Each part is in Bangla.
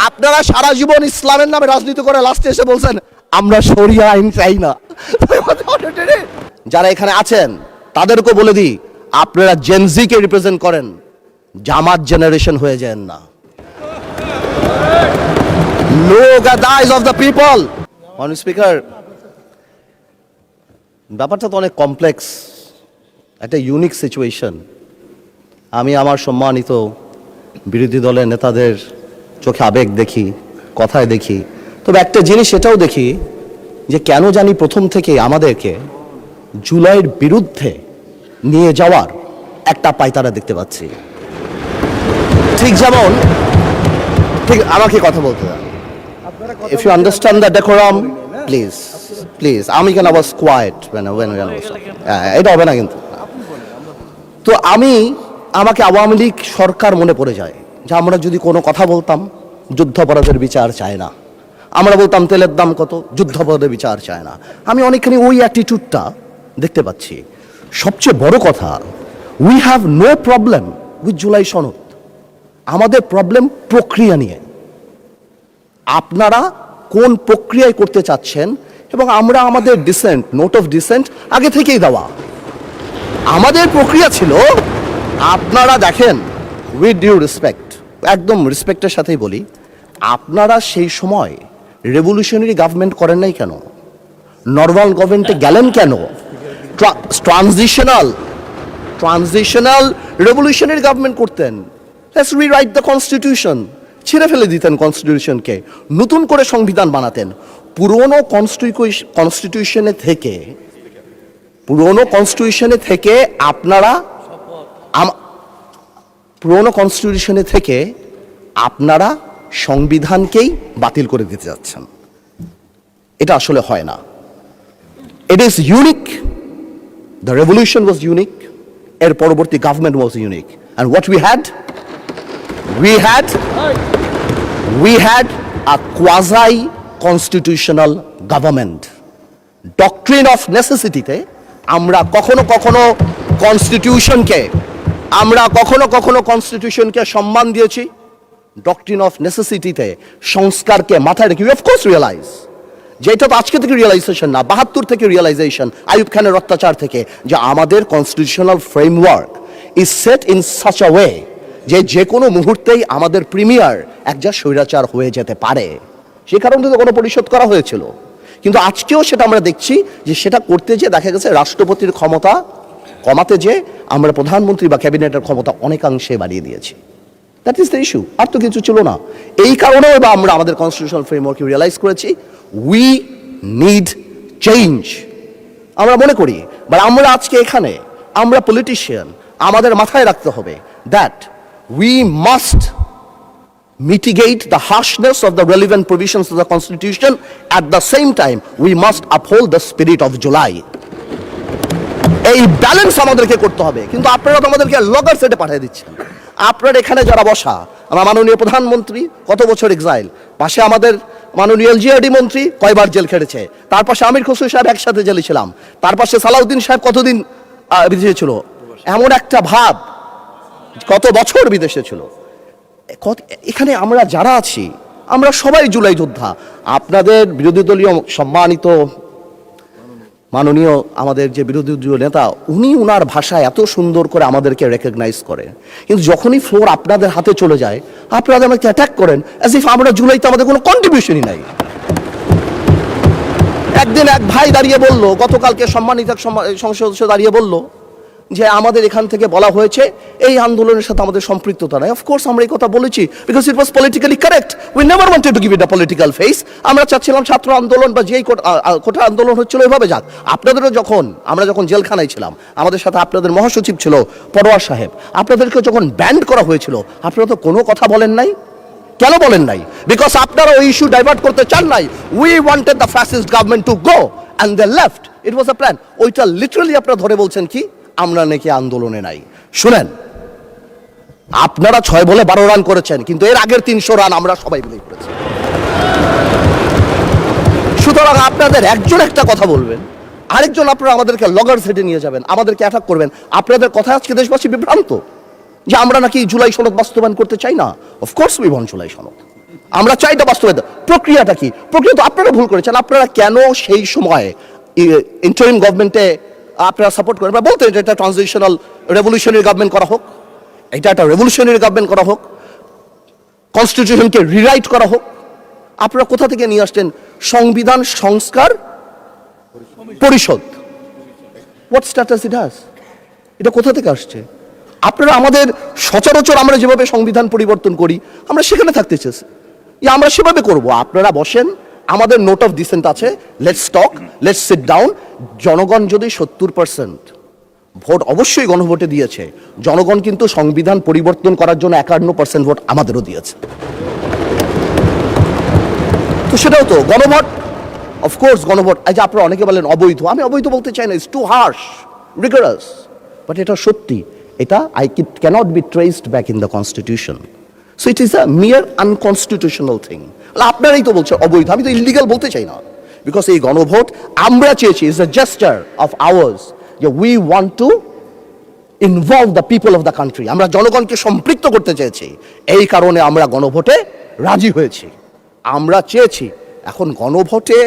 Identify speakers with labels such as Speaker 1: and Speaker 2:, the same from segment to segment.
Speaker 1: আপনারা সারা জীবন ইসলামের নামে রাজনীতি করে লাস্টে এসে বলছেন আমরা শরিয়া আইন চাই না। যারা এখানে আছেন তাদেরকে বলে দিই, আপনারা জেনজিকে রিপ্রেজেন্ট করেন, জামাত জেনারেশন হয়ে যান না। Look at the eyes of the people. Honorable Speaker, ব্যাপারটা তো অনেক কমপ্লেক্স, একটা ইউনিক সিচুয়েশন। আমি আমার সম্মানিত বিরোধী দলের নেতাদের চোখে আবেগ দেখি, কথায় দেখি, তবে একটা জিনিস এটাও দেখি যে কেন জানি প্রথম থেকে আমাদেরকে জুলাইয়ের বিরুদ্ধে নিয়ে যাওয়ার একটা পায়তারা দেখতে পাচ্ছি। ঠিক যেমন, ঠিক আমাকে কথা বলতে দাও। If you understand the decorum, please. আমি কেন was quiet when এটা হবে না কিন্তু। তো আমাকে আওয়ামী লীগ সরকার মনে পড়ে যায় যে আমরা যদি কোনো কথা বলতাম যুদ্ধাপরাধের বিচার চায় না, আমরা বলতাম তেলের দাম কত, যুদ্ধাপরাধের বিচার চায় না। আমি অনেকখানি ওই অ্যাটিটিউডটা দেখতে পাচ্ছি। সবচেয়ে বড় কথা, we have no problem with July সনদ। আমাদের প্রবলেম প্রক্রিয়া নিয়ে, আপনারা কোন প্রক্রিয়ায় করতে চাচ্ছেন, এবং আমরা আমাদের ডিসেন্ট, নোট অফ ডিসেন্ট আগে থেকেই দেওয়া। আমাদের প্রক্রিয়া ছিল, আপনারা দেখেন, উইথ ডিউ রেসপেক্ট, একদম রেসপেক্টের সাথেই বলি, আপনারা সেই সময় রেভলিউশনারি গভর্নমেন্ট করেন নাই কেন? নর্মাল গভর্নমেন্টে গেলেন কেন? ট্রানজিশনাল রেভলিউশনারি গভর্নমেন্ট করতেন। লেটস রিরাইট দ্য কনস্টিটিউশন, ছিঁড়ে ফেলে দিতেন কনস্টিটিউশনকে, নতুন করে সংবিধান বানাতেন। পুরনো কনস্টিটিউশনে থেকে আপনারা সংবিধানকেই বাতিল করে দিতে যাচ্ছেন। এটা আসলে হয় না। It is unique, the revolution was unique, এর পরবর্তী government was unique, and what we had a quasi constitutional government. Doctrine of necessity তে আমরা কখনো কনস্টিটিউশনকে সম্মান দিয়েছি। ডক্ট্রিন অফ নেসেসিটিতে সংস্কারকে মাথায় রেখে অফ কোর্স রিয়েলাইজ, যেটা তো আজকে থেকে রিয়েলাইজেশন না, ৭২ থেকে রিয়েলাইজেশন, আইয়ুব খানের অত্যাচার থেকে, যে আমাদের constitutional framework is set in such a way যে কোনো মুহূর্তেই আমাদের প্রিমিয়ার একজন স্বৈরাচার হয়ে যেতে পারে। সে কারণে তো কোনো পরিশোধ করা হয়েছিল, কিন্তু আজকেও সেটা আমরা দেখছি যে সেটা করতে যে দেখা গেছে রাষ্ট্রপতির ক্ষমতা কমাতে যে আমরা প্রধানমন্ত্রী বা ক্যাবিনেটের ক্ষমতা অনেকাংশে বাড়িয়ে দিয়েছি। দ্যাট ইজ দ্য ইস্যু, আর তো কিছু ছিল না। এই কারণেও বা আমরা আমাদের কনস্টিটিউশনাল ফ্রেমওয়ার্কে রিয়েলাইজ করেছি উই নিড চেঞ্জ। আমরা মনে করি, বা আমরা আজকে এখানে, আমরা পলিটিশিয়ান, আমাদের মাথায় রাখতে হবে that we must mitigate the harshness of the relevant provisions of the Constitution. At the same time, we must uphold the spirit of July. এই ব্যালেন্স আমাদেরকে করতে হবে। কিন্তু আপনারা তো আমাদেরকে লগর সেটে পাঠিয়ে দিচ্ছেন। আপনার এখানে যারা বসা, আমার মাননীয় প্রধানমন্ত্রী কত বছর এক্সাইল, পাশে আমাদের মাননীয় এলজিআরডি মন্ত্রী কয়বার জেল খেটেছে, তার পাশে আমির খসরু সাহেব একসাথে জেলে ছিলাম, তার পাশে সালাউদ্দিন সাহেব কতদিন বিদেশে ছিল, এমন একটা ভাব, কত বছর বিদেশে ছিল। এখানে আমরা যারা আছি, আমরা সবাই জুলাই যোদ্ধা। আপনাদের বিরোধী দলীয় সম্মানিত মাননীয় আমাদের যে বিরোধী দলীয় নেতা, উনি উনার ভাষায় এত সুন্দর করে আমাদেরকে রেকগনাইজ করে, কিন্তু যখনই ফ্লোর আপনাদের হাতে চলে যায়, আপনারা আমাকে অ্যাটাক করেন অ্যাজ ইফ আমরা জুলাইতে আমাদের কোনো কন্ট্রিবিউশনই নাই। একদিন এক ভাই দাঁড়িয়ে বলল, গতকালকে সম্মানিত সংসদ সদস্য দাঁড়িয়ে বলল যে আমাদের এখান থেকে বলা হয়েছে এই আন্দোলনের সাথে আমাদের সম্পৃক্ততা নাই। অফকোর্স আমরা এই কথা বলেছি, because it was politically correct. We never wanted to give it a political face. আমরা চাচ্ছিলাম ছাত্র আন্দোলন বা যেই কোটা আন্দোলন হচ্ছিল এভাবে যাক। আপনাদেরও আমরা যখন জেলখানায় ছিলাম, আমাদের সাথে আপনাদের মহাসচিব ছিল পরোয়ার সাহেব, আপনাদেরকে যখন ব্যান্ড করা হয়েছিল, আপনারা তো কোনো কথা বলেন নাই। কেন বলেন নাই? বিকজ আপনারা ওই ইস্যু ডাইভার্ট করতে চান নাই। We wanted the fascist government to go and they left. It was a plan. ওইটা লিটারালি আপনারা ধরে বলছেন কি আমরা নাকি আন্দোলনে নাই। শুনেন, আপনারা 6 বলে 12 রান করেছেন, কিন্তু এর আগের 300 রান আমরা সবাই মিলে করেছি। সুতরাং আপনাদের একজন একটা কথা বলবেন, আরেকজন আপনারা আমাদেরকে লগর সেটে নিয়ে যাবেন, আমাদেরকে অ্যাটাক করবেন। আপনাদের কথা আজকে দেশবাসী বিভ্রান্ত যে আমরা নাকি জুলাই সনদ বাস্তবায়ন করতে চাই না। অফকোর্স উই ওয়ান্ট জুলাই সনদ। আমরা চাই এটা বাস্তবায়িত। প্রক্রিয়াটা কি? প্রক্রিয়া তো আপনারা ভুল করেছেন। আপনারা কেন সেই সময় ইন্টারিম গভর্নমেন্টে আপনারা সাপোর্ট করেন? বলতেন এটা ট্রানজিশনাল রেভলিউশনারি গভর্নমেন্ট করা হোক, এটা একটা রেভলিউশনারি গভর্নমেন্ট করা হোক, কনস্টিটিউশনকে রিরাইট করা হোক। আপনারা কোথা থেকে নিয়ে আসছেন সংবিধান সংস্কার পরিষদ? What status it has? এটা কোথা থেকে আসছে? আপনারা আমাদের সচরাচর আমরা যেভাবে সংবিধান পরিবর্তন করি আমরা সেখানে থাকতে চেয়েছি, আমরা সেভাবে করব। আপনারা বসেন, আমাদের নোট অফ ডিসেন্ট আছে, let's talk, let's sit down. জনগণ যদি 70% ভোট অবশ্যই গণভোটে দিয়েছে, জনগণ কিন্তু সংবিধান পরিবর্তন করার জন্য 51% ভোট আমাদেরও দিয়েছে। তো সেটাও তো গণভোট, অফকোর্স গণভোট। আজ আপনারা অনেকে বলেন অবৈধ, আমি অবৈধ বলতে চাই না, it's too harsh, rigorous, but এটা সত্যি। এটা cannot be traced back in the constitution, so it is a mere unconstitutional thing. আপনারাই তো বলছেন অবৈধ, আমি তো ইলিগাল বলতে চাই না, বিকজ এই গণভোট আমরা চেয়েছি, is a gesture of ours, যে we want to involve the people of the country. আমরা জনগণকে সম্পৃক্ত করতে চেয়েছি, এই কারণে আমরা গণভোটে রাজি হয়েছি, আমরা চেয়েছি। এখন গণভোটে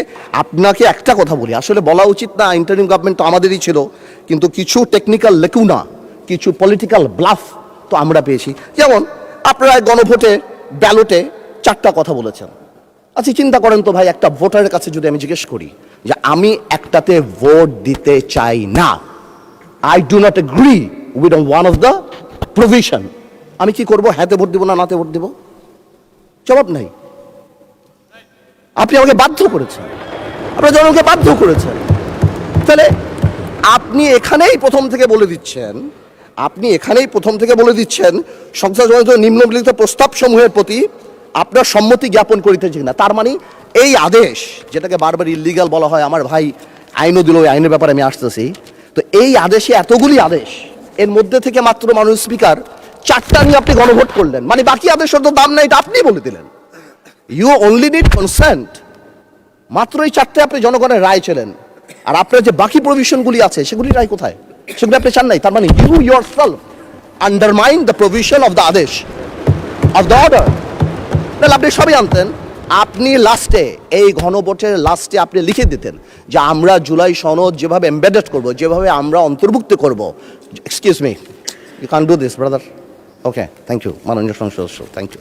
Speaker 1: আপনাকে একটা কথা বলি, আসলে বলা উচিত না, ইন্টারিম গভর্নমেন্ট তো আমাদেরই ছিল, কিন্তু কিছু টেকনিক্যাল লেকুনা, কিছু পলিটিক্যাল ব্লাফ তো আমরা পেয়েছি। যেমন আপনারা গণভোটে ব্যালটে 4টা কথা বলেছেন। আচ্ছা চিন্তা করেন তো ভাই, একটা ভোটারের কাছে যদি আমি জিজ্ঞেস করি যে আমি একটাতে ভোট দিতে চাই না, I do not agree with one of the provision, আমি কি করব? হ্যাঁতে ভোট দিব না নাতে ভোট দিব? জবাব নাই। আপনি আমাকে বাধ্য করেছেন, আপনার জনগণকে বাধ্য করেছেন। তাহলে আপনি এখানেই প্রথম থেকে বলে দিচ্ছেন সংসদ নিম্নলিখিত প্রস্তাব সমূহের প্রতি আপনার সম্মতি জ্ঞাপন করিতেছি না। তার মানে এই আদেশ, যেটাকে বারবার ইলিগাল বলা হয়, আমার ভাই আইনও দিল, ওই আইনের ব্যাপারে আমি আসতেছি। তো এই আদেশে এতগুলি আদেশ, এর মধ্যে থেকে মাত্র মাননীয় স্পিকার 4টা নিয়ে আপনি গণভোট করলেন, মানে বাকি আদেশের তো দাম নাই, এটা আপনি বলে দিলেন। ইউ অনলি নিড কনসেন্ট, মাত্র এই 4টে আপনি জনগণের রায় ছিলেন। আর আপনার যে বাকি প্রভিশনগুলি আছে সেগুলি রায় কোথায়? সেগুলি আপনি চান নাই। তার মানে you yourself undermine the provision of the আদেশ অফ দ্য অর্ডার। তাহলে আপনি সবই আনতেন, আপনি লাস্টে এই গণভোটের লাস্টে আপনি লিখে দিতেন যে আমরা জুলাই সনদ যেভাবে এমবেডেড করব, যেভাবে আমরা অন্তর্ভুক্ত করব। Excuse me, you can do this brother. Okay, thank you মাননীয় সংসদ সদস্য, থ্যাংক ইউ।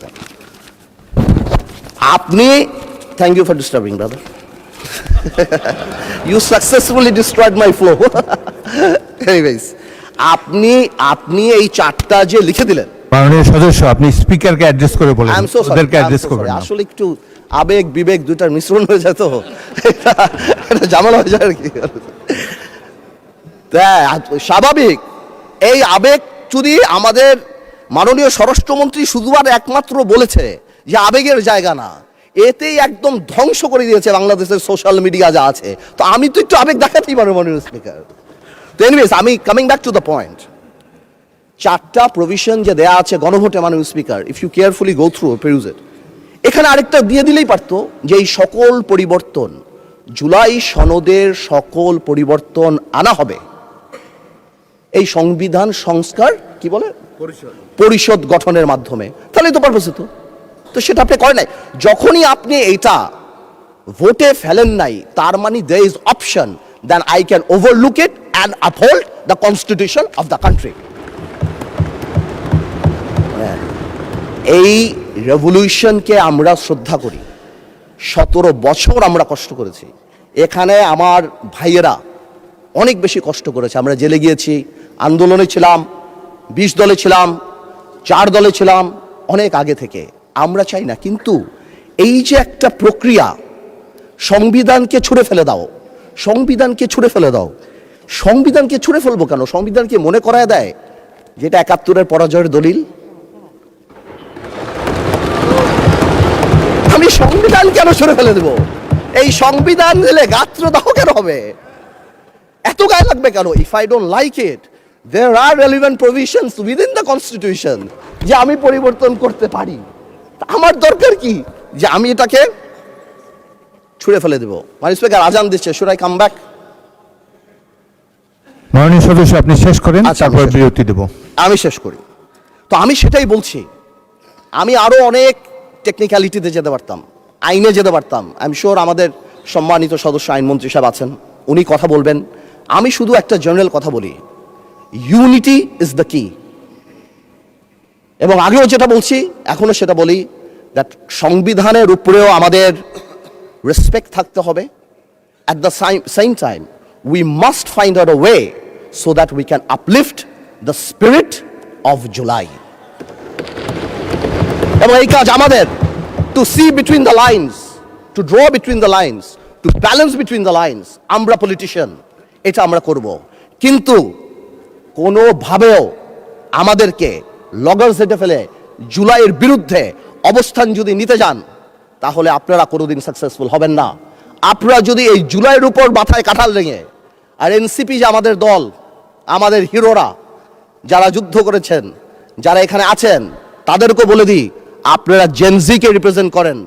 Speaker 1: আপনি, thank you for disturbing brother, you successfully destroyed my flow. Anyways, আপনি এই 4টা যে লিখে দিলেন,
Speaker 2: মাননীয় সদস্য আপনি স্পিকারকে অ্যাড্রেস করে বলেন,
Speaker 1: আই এম সো সরি,
Speaker 2: ওদেরকে অ্যাড্রেস করবেন না।
Speaker 1: আসলে একটু আবেগ বিবেক দুটার মিশ্রণ হয়ে যায়, তো এটা ঝামেলা হয়ে যায় আর কি। স্বাভাবিক, এই আবেগ যদি আমাদের মাননীয় স্বরাষ্ট্রমন্ত্রী শুধু আর একমাত্র বলেছে যে আবেগের জায়গা না, এতেই একদম ধ্বংস করে দিয়েছে বাংলাদেশের সোশ্যাল মিডিয়া যা আছে। তো আমি তো একটু আবেগ দেখাতেই পারবো মাননীয় স্পিকার। তো এনিওয়েজ, আমি coming back to the point, 4টা প্রভিশন যে দেয়া আছে গণভোটে মাননীয় speaker, if you carefully go through peruse it, এখানে আরেকটা দিয়ে দিলেই পারতো যে এই সকল পরিবর্তন, জুলাই সনদের সকল পরিবর্তন আনা হবে এই সংবিধান সংস্কার কি বলে পরিষদ গঠনের মাধ্যমে, তাহলেই তো পারপাস হতো। তো সেটা আপনি করেন নাই। যখনই আপনি এইটা ভোটে ফেলেন নাই, তার মানে there is option then I can overlook it and uphold the constitution of the country. এই রেভলিউশনকে আমরা শ্রদ্ধা করি, 17 বছর আমরা কষ্ট করেছি। এখানে আমার ভাইয়েরা অনেক বেশি কষ্ট করেছে, আমরা জেলে গিয়েছি, আন্দোলনে ছিলাম, 20 দলে ছিলাম, 4 দলে ছিলাম, অনেক আগে থেকে। আমরা চাই না, কিন্তু এই যে একটা প্রক্রিয়া, সংবিধানকে ছুঁড়ে ফেলে দাও, সংবিধানকে ছুঁড়ে ফেলে দাও, সংবিধানকে ছুঁড়ে ফেলবো কেন? সংবিধানকে মনে করায় দেয় যেটা 71-এর পরাজয়ের দলিল। আমি সংবিধান কেন ছুঁড়ে ফেলে দেবো? এই সংবিধান দিলে গাত্রদাহ কেন হবে? এত গায়ে লাগবে কেন? If I don't like it, there are relevant provisions within the constitution যে আমি পরিবর্তন করতে পারি। আমার দরকার কি যে আমি এটাকে ছুঁড়ে ফেলে দেবো? মাননীয় স্পিকার আজান দিচ্ছে, should I come back?
Speaker 2: মাননীয় সদস্য আপনি শেষ করেন, তারপর বিরতি দেব।
Speaker 1: আমি শেষ করি। তো আমি সেটাই বলছি, আমি আরো অনেক টেকনিক্যালিটিতে যেতে পারতাম, আইনে যেতে পারতাম। আই এম শিওর আমাদের সম্মানিত সদস্য আইনমন্ত্রী সাহেব আছেন, উনি কথা বলবেন। আমি শুধু একটা জেনারেল কথা বলি, ইউনিটি ইজ দ্য কি। এবং আগেও যেটা বলছি এখনো সেটা বলি, দ্যাট সংবিধানের উপরেও আমাদের রেসপেক্ট থাকতে হবে। At the same time, we must find out a way so that we can uplift the spirit of July. এবং এই কাজ আমাদের, to see between the lines, to draw between the lines, to balance between the lines. আমরা পলিটিশিয়ান, এটা আমরা করব, কিন্তু কোনোভাবেও আমাদেরকে লগর সেটে ফেলে জুলাইয়ের বিরুদ্ধে অবস্থান যদি নিতে যান, তাহলে আপনারা কোনোদিন সাকসেসফুল হবেন না। আপনারা যদি এই জুলাইয়ের উপর মাথায় কাঁঠাল রেঙে, আর এনসিপি যে আমাদের দল, আমাদের হিরোরা যারা যুদ্ধ করেছেন, যারা এখানে আছেন, তাদেরকে বলে দিই, আপনারা জেনজিকে রিপ্রেজেন্ট করেন,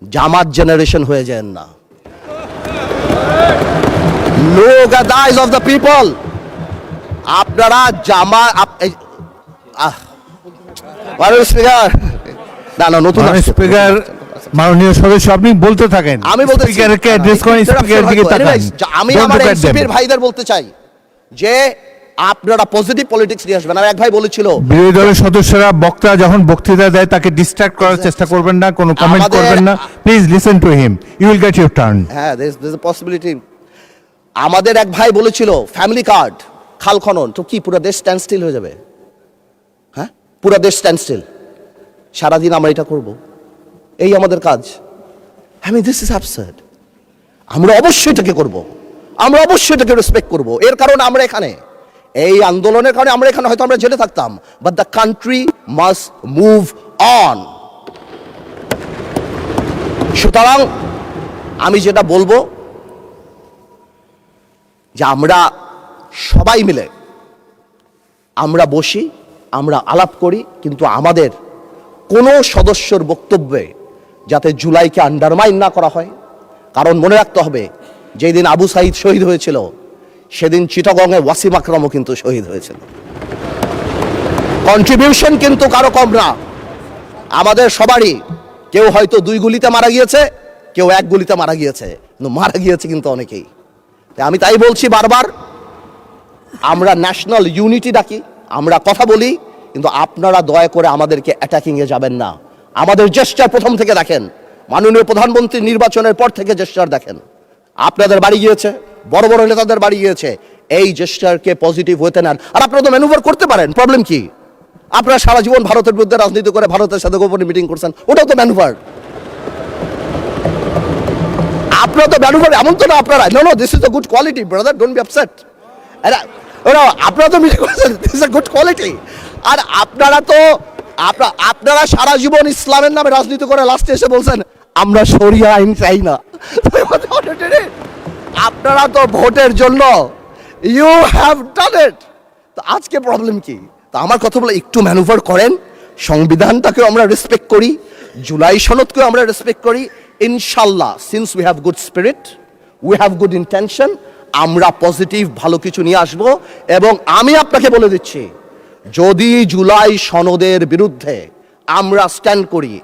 Speaker 1: জামাত জেনারেশন হয়ে যান না। Look at the eyes of the people. আপনারা
Speaker 2: স্পিকার, মাননীয় সদস্য, আপনি বলতে থাকেন।
Speaker 1: আমি বলতে
Speaker 2: স্পিকারকে অ্যাড্রেস করেন, স্পিকারের দিকে তাকান।
Speaker 1: আমি আমার এনসিপির ভাইদের বলতে চাই যে আপনারা পজিটিভ পলিটিক্স নিয়ে আসবেন। আর এক ভাই বলেছিল,
Speaker 2: বিরোধী দলের সদস্যরা বক্তা যখন বক্তৃতা দেয় তাকে ডিস্ট্রাক্ট করার চেষ্টা করবেন না, কোনো কমেন্ট করবেন না। Please listen to him, you will get your turn.
Speaker 1: হ্যাঁ, there is a possibility. আমাদের এক ভাই বলেছিল ফ্যামিলি কার্ড, খাল খনন, তো কি পুরো দেশ স্ট্যান্ড স্টিল হয়ে যাবে? হ্যাঁ, পুরো দেশ স্ট্যান্ড স্টিল, সারাদিন আমরা এটা করব, এই আমাদের কাজ? I mean, this is absurd. আমরা অবশ্যই এটাকে করব, আমরা অবশ্যই এটাকে রেসপেক্ট করব। এর কারণে আমরা এখানে, এই আন্দোলনের কারণে আমরা এখানে, হয়তো আমরা জেলে থাকতাম, but the country must move on. সুতরাং আমি যেটা বলবো যে আমরা সবাই মিলে আমরা বসি, আমরা আলাপ করি, কিন্তু আমাদের কোনো সদস্যর বক্তব্যে যাতে জুলাইকে আন্ডারমাইন না করা হয়। কারণ মনে রাখতে হবে, যেই দিন আবু সাইদ শহীদ হয়েছিল, সেদিন চিটাগংয়ে ওয়াসিম আকরামও কিন্তু শহীদ হয়েছিল। কন্ট্রিবিউশন কিন্তু কারো কম না, আমাদের সবারই। কেউ হয়তো 2 গুলিতে মারা গিয়েছে, কেউ 1 গুলিতে মারা গিয়েছে, কিন্তু মারা গিয়েছে কিন্তু অনেকেই। আমি তাই বলছি বারবার, আমরা ন্যাশনাল ইউনিটি ডাকি, আমরা কথা বলি, কিন্তু আপনারা দয়া করে আমাদেরকে অ্যাটাকিংয়ে যাবেন না। আমাদের জেস্টার প্রথম থেকে দেখেন, মাননীয় প্রধানমন্ত্রী নির্বাচনের পর থেকে জেস্টার দেখেন। আপনাদের বাড়ি গিয়েছে, বড় বড় নেতাদের বাড়ি গিয়েছে, এই জেস্টারকে পজিটিভ হতে নেন। আর আপনারা তো ম্যানুভার করতে পারেন, প্রবলেম কি? আপনারা সারা জীবন ভারতের বিরুদ্ধে রাজনীতি করে ভারতের সাথে গোপনে মিটিং করছেন, ওটাও তো ম্যানুভার। আপনারা তো ম্যানুভার, এমন তো না আপনারা, no this is the good quality brother, don't be upset. আপনারা তো মিটিং করছেন, this is the good quality. আর আপনারা সারা জীবন ইসলামের নামে রাজনীতি করে লাস্টে এসে বলছেন আমরা শরিয়া আইন চাই না। আপনারা তো ভোটের জন্য, ইউ হ্যাভ ডান ইট। তো আজকে প্রবলেম কি? তো আমার কথা বলে একটু ম্যানুভার করেন, সংবিধানটাকেও আমরা রেসপেক্ট করি, জুলাই সনদকেও আমরা রেসপেক্ট করি। ইনশাল্লাহ, since we have good spirit, we have good intention, আমরা পজিটিভ ভালো কিছু নিয়ে আসব। এবং আমি আপনাকে বলে দিচ্ছি, যদি জুলাই সনদের বিরুদ্ধে আমরা স্ট্যান্ড করি,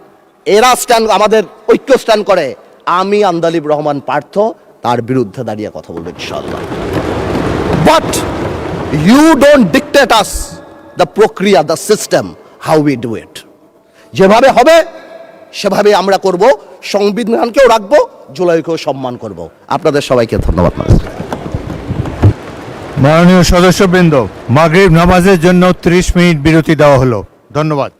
Speaker 1: এরা স্ট্যান্ড, আমাদের ঐক্য স্ট্যান্ড করে, আমি আন্দালিব রহমান পার্থ তার বিরুদ্ধে দাঁড়িয়ে কথা বলবো ইনশাআল্লাহ। But you don't dictate us the প্রক্রিয়া, the system, how we do it. যেভাবে হবে সেভাবে আমরা করব, সংবিধানকেও রাখবো, জুলাইকেও সম্মান করব। আপনাদের সবাইকে ধন্যবাদ।
Speaker 2: মাননীয় সদস্যবৃন্দ, মাগরিব নামাজের জন্য 30 মিনিট বিরতি দেওয়া হলো। ধন্যবাদ।